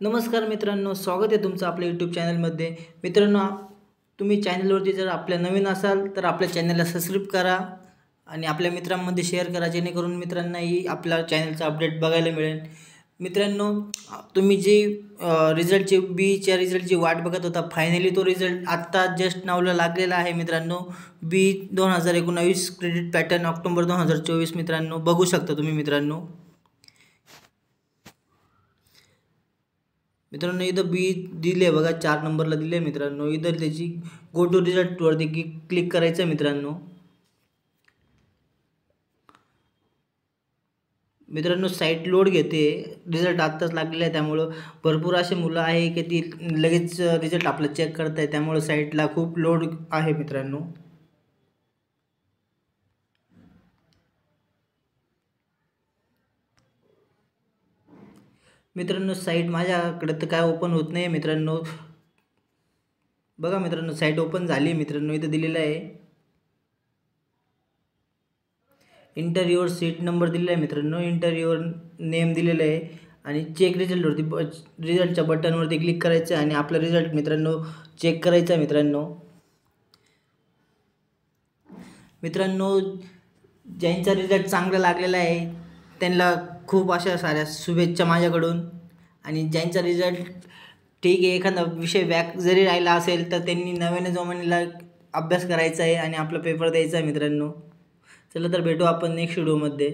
नमस्कार मित्रांनो, स्वागत आहे तुमचं आपल्या यूट्यूब चॅनलमध्ये. मित्रांनो, तुम्ही चॅनलवरती जर आपल्या नवीन असाल तर आपल्या चॅनलला सबस्क्राईब करा आणि आपल्या मित्रांमध्ये शेअर करा, जेणेकरून मित्रांनाही आपल्या चॅनलचा अपडेट बघायला मिळेल. मित्रांनो, तुम्ही जी बीच्या रिझल्टची वाट बघत होता, फायनली तो रिझल्ट आत्ता जस्ट नावला लागलेला आहे. मित्रांनो, बी 2019 क्रेडिट पॅटर्न ऑक्टोबर 2024 मित्रांनो बघू शकता तुम्ही. मित्रांनो इथं बी दिले बघा, 4 नंबरला दिले मित्रांनो. इथं त्याची गो टू रिझल्टवरती क्लिक करायचं मित्रांनो. साईट लोड घेते. रिझल्ट आत्ताच लागलेला आहे, त्यामुळं भरपूर असे मुलं आहे की ती लगेच रिझल्ट आपला चेक करत आहे, त्यामुळं साईटला खूप लोड आहे मित्रांनो. साईट माझ्याकडे तर काय ओपन होत नाही मित्रांनो. बघा मित्रांनो, साईट ओपन झाली मित्रांनो. इथं दिलेलं आहे इंटर युअर सीट नंबर दिलेला आहे मित्रांनो. इंटर युअर नेम दिलेलं आहे आणि चेक रिझल्टवरती रिझल्टच्या बटनवरती क्लिक करायचं आणि आपला रिझल्ट मित्रांनो चेक करायचा मित्रांनो. ज्यांचा रिझल्ट चांगला लागलेला आहे त्यांना खूप अशा साऱ्या शुभेच्छा माझ्याकडून. आणि ज्यांचा रिझल्ट ठीक आहे, एखादा विषय बॅक जरी राहिला असेल तर त्यांनी नव्याने जोमानेला अभ्यास करायचा आहे आणि आपला पेपर द्यायचा आहे मित्रांनो. चला तर भेटू आपण नेक्स्ट व्हिडिओमध्ये.